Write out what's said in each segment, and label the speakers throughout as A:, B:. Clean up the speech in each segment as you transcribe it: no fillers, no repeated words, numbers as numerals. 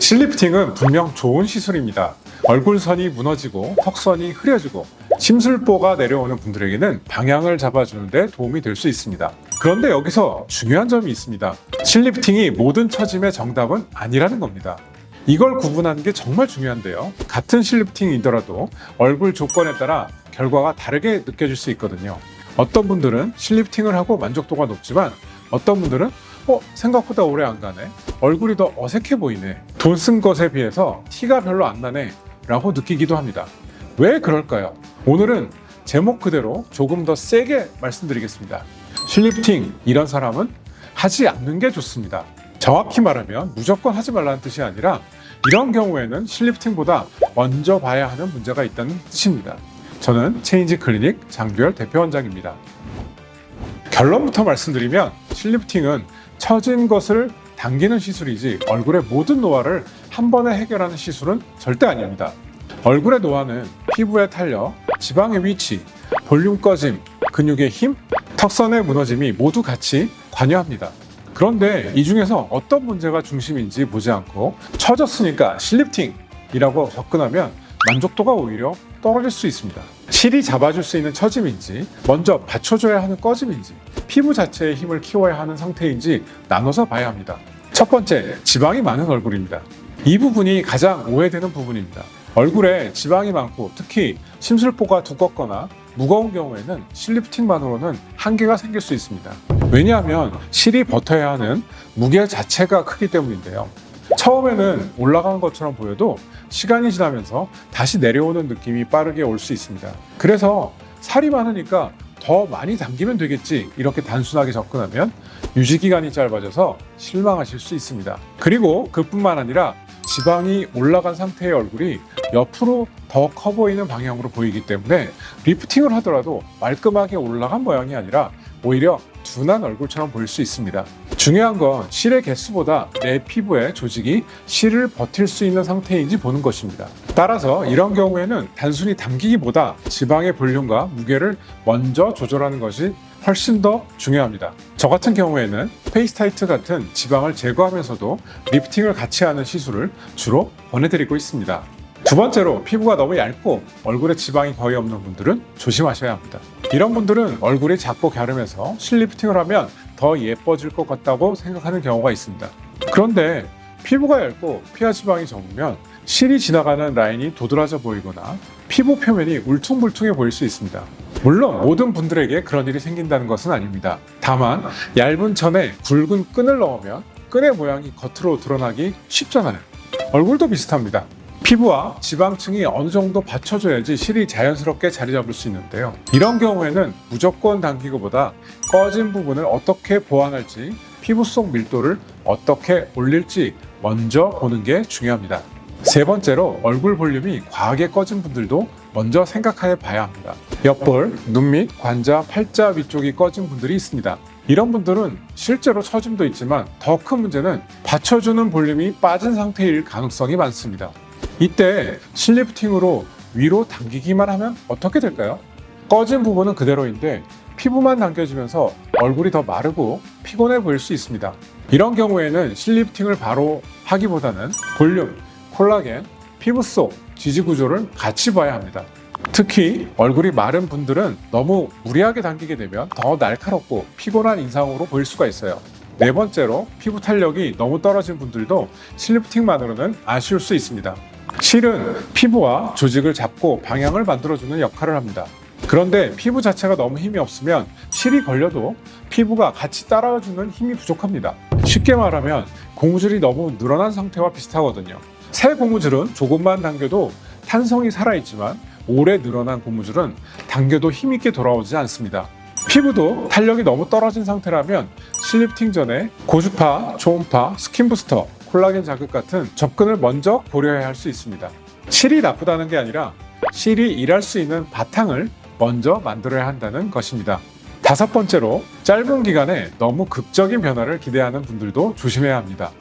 A: 실리프팅은 분명 좋은 시술입니다. 얼굴선이 무너지고 턱선이 흐려지고 심술보가 내려오는 분들에게는 방향을 잡아주는 데 도움이 될 수 있습니다. 그런데 여기서 중요한 점이 있습니다. 실리프팅이 모든 처짐의 정답은 아니라는 겁니다. 이걸 구분하는 게 정말 중요한데요. 같은 실리프팅이더라도 얼굴 조건에 따라 결과가 다르게 느껴질 수 있거든요. 어떤 분들은 실리프팅을 하고 만족도가 높지만 어떤 분들은 생각보다 오래 안 가네, 얼굴이 더 어색해 보이네, 돈 쓴 것에 비해서 티가 별로 안 나네 라고 느끼기도 합니다. 왜 그럴까요? 오늘은 제목 그대로 조금 더 세게 말씀드리겠습니다. 실리프팅 이런 사람은 하지 않는 게 좋습니다. 정확히 말하면 무조건 하지 말라는 뜻이 아니라 이런 경우에는 실리프팅보다 먼저 봐야 하는 문제가 있다는 뜻입니다. 저는 체인지 클리닉 장규열 대표원장입니다. 결론부터 말씀드리면 실리프팅은 처진 것을 당기는 시술이지 얼굴의 모든 노화를 한 번에 해결하는 시술은 절대 아닙니다. 얼굴의 노화는 피부의 탄력, 지방의 위치, 볼륨 꺼짐, 근육의 힘, 턱선의 무너짐이 모두 같이 관여합니다. 그런데 이 중에서 어떤 문제가 중심인지 보지 않고 처졌으니까 실리프팅이라고 접근하면 만족도가 오히려 떨어질 수 있습니다. 실이 잡아줄 수 있는 처짐인지, 먼저 받쳐줘야 하는 꺼짐인지, 피부 자체의 힘을 키워야 하는 상태인지 나눠서 봐야 합니다. 첫 번째, 지방이 많은 얼굴입니다. 이 부분이 가장 오해되는 부분입니다. 얼굴에 지방이 많고 특히 심술보가 두껍거나 무거운 경우에는 실리프팅만으로는 한계가 생길 수 있습니다. 왜냐하면 실이 버텨야 하는 무게 자체가 크기 때문인데요. 처음에는 올라간 것처럼 보여도 시간이 지나면서 다시 내려오는 느낌이 빠르게 올 수 있습니다. 그래서 살이 많으니까 더 많이 당기면 되겠지, 이렇게 단순하게 접근하면 유지기간이 짧아져서 실망하실 수 있습니다. 그리고 그뿐만 아니라 지방이 올라간 상태의 얼굴이 옆으로 더 커 보이는 방향으로 보이기 때문에 리프팅을 하더라도 말끔하게 올라간 모양이 아니라 오히려 둔한 얼굴처럼 보일 수 있습니다. 중요한 건 실의 개수보다 내 피부의 조직이 실을 버틸 수 있는 상태인지 보는 것입니다. 따라서 이런 경우에는 단순히 당기기보다 지방의 볼륨과 무게를 먼저 조절하는 것이 훨씬 더 중요합니다. 저 같은 경우에는 페이스타이트 같은 지방을 제거하면서도 리프팅을 같이 하는 시술을 주로 권해드리고 있습니다. 두 번째로, 피부가 너무 얇고 얼굴에 지방이 거의 없는 분들은 조심하셔야 합니다. 이런 분들은 얼굴이 작고 갸름해서 실리프팅을 하면 더 예뻐질 것 같다고 생각하는 경우가 있습니다. 그런데 피부가 얇고 피하 지방이 적으면 실이 지나가는 라인이 도드라져 보이거나 피부 표면이 울퉁불퉁해 보일 수 있습니다. 물론 모든 분들에게 그런 일이 생긴다는 것은 아닙니다. 다만 얇은 천에 굵은 끈을 넣으면 끈의 모양이 겉으로 드러나기 쉽잖아요. 얼굴도 비슷합니다. 피부와 지방층이 어느 정도 받쳐줘야지 실이 자연스럽게 자리 잡을 수 있는데요. 이런 경우에는 무조건 당기기보다 꺼진 부분을 어떻게 보완할지, 피부 속 밀도를 어떻게 올릴지 먼저 보는 게 중요합니다. 세 번째로, 얼굴 볼륨이 과하게 꺼진 분들도 먼저 생각해 봐야 합니다. 옆볼, 눈 밑, 관자, 팔자 위쪽이 꺼진 분들이 있습니다. 이런 분들은 실제로 처짐도 있지만 더 큰 문제는 받쳐주는 볼륨이 빠진 상태일 가능성이 많습니다. 이때 실리프팅으로 위로 당기기만 하면 어떻게 될까요? 꺼진 부분은 그대로인데 피부만 당겨지면서 얼굴이 더 마르고 피곤해 보일 수 있습니다. 이런 경우에는 실리프팅을 바로 하기보다는 볼륨, 콜라겐, 피부 속 지지 구조를 같이 봐야 합니다. 특히 얼굴이 마른 분들은 너무 무리하게 당기게 되면 더 날카롭고 피곤한 인상으로 보일 수가 있어요. 네 번째로, 피부 탄력이 너무 떨어진 분들도 실리프팅만으로는 아쉬울 수 있습니다. 실은 피부와 조직을 잡고 방향을 만들어주는 역할을 합니다. 그런데 피부 자체가 너무 힘이 없으면 실이 걸려도 피부가 같이 따라와주는 힘이 부족합니다. 쉽게 말하면 고무줄이 너무 늘어난 상태와 비슷하거든요. 새 고무줄은 조금만 당겨도 탄성이 살아있지만 오래 늘어난 고무줄은 당겨도 힘있게 돌아오지 않습니다. 피부도 탄력이 너무 떨어진 상태라면 실리프팅 전에 고주파, 초음파, 스킨 부스터, 콜라겐 자극 같은 접근을 먼저 고려해야 할 수 있습니다. 실이 나쁘다는 게 아니라 실이 일할 수 있는 바탕을 먼저 만들어야 한다는 것입니다. 다섯 번째로, 짧은 기간에 너무 극적인 변화를 기대하는 분들도 조심해야 합니다.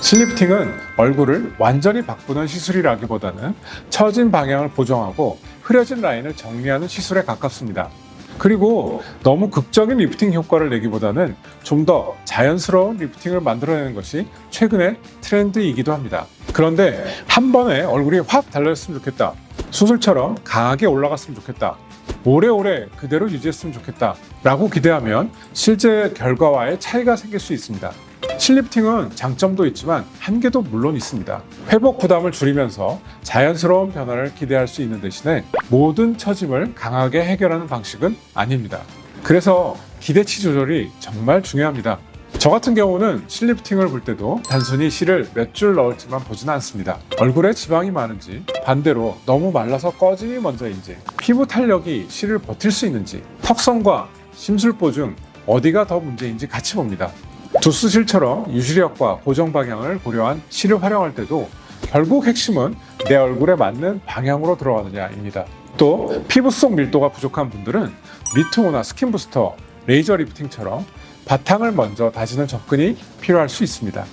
A: 실리프팅은 얼굴을 완전히 바꾸는 시술이라기보다는 처진 방향을 보정하고 흐려진 라인을 정리하는 시술에 가깝습니다. 그리고 너무 극적인 리프팅 효과를 내기보다는 좀 더 자연스러운 리프팅을 만들어내는 것이 최근의 트렌드이기도 합니다. 그런데 한 번에 얼굴이 확 달라졌으면 좋겠다. 수술처럼 강하게 올라갔으면 좋겠다. 오래오래 그대로 유지했으면 좋겠다. 라고 기대하면 실제 결과와의 차이가 생길 수 있습니다. 실리프팅은 장점도 있지만 한계도 물론 있습니다. 회복 부담을 줄이면서 자연스러운 변화를 기대할 수 있는 대신에 모든 처짐을 강하게 해결하는 방식은 아닙니다. 그래서 기대치 조절이 정말 중요합니다. 저 같은 경우는 실리프팅을 볼 때도 단순히 실을 몇 줄 넣을지만 보지는 않습니다. 얼굴에 지방이 많은지, 반대로 너무 말라서 꺼짐이 먼저인지, 피부 탄력이 실을 버틸 수 있는지, 턱선과 심술보 중 어디가 더 문제인지 같이 봅니다. 두수실처럼 유지력과 고정 방향을 고려한 실을 활용할 때도 결국 핵심은 내 얼굴에 맞는 방향으로 들어가느냐입니다. 또 피부 속 밀도가 부족한 분들은 미트오나 스킨 부스터, 레이저 리프팅처럼 바탕을 먼저 다지는 접근이 필요할 수 있습니다.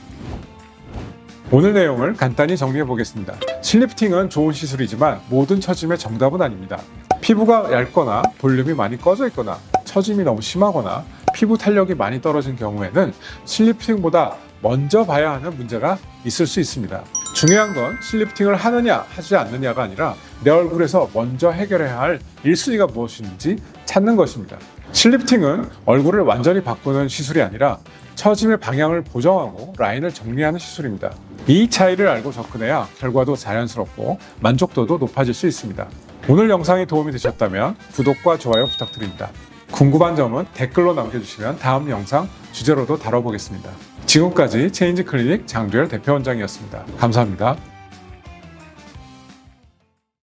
A: 오늘 내용을 간단히 정리해 보겠습니다. 실리프팅은 좋은 시술이지만 모든 처짐의 정답은 아닙니다. 피부가 얇거나 볼륨이 많이 꺼져 있거나 처짐이 너무 심하거나 피부 탄력이 많이 떨어진 경우에는 실리프팅보다 먼저 봐야 하는 문제가 있을 수 있습니다. 중요한 건 실리프팅을 하느냐 하지 않느냐가 아니라 내 얼굴에서 먼저 해결해야 할 1순위가 무엇인지 찾는 것입니다. 실리프팅은 얼굴을 완전히 바꾸는 시술이 아니라 처짐의 방향을 보정하고 라인을 정리하는 시술입니다. 이 차이를 알고 접근해야 결과도 자연스럽고 만족도도 높아질 수 있습니다. 오늘 영상이 도움이 되셨다면 구독과 좋아요 부탁드립니다. 궁금한 점은 댓글로 남겨주시면 다음 영상 주제로도 다뤄보겠습니다. 지금까지 체인지 클리닉 장두열 대표원장이었습니다. 감사합니다.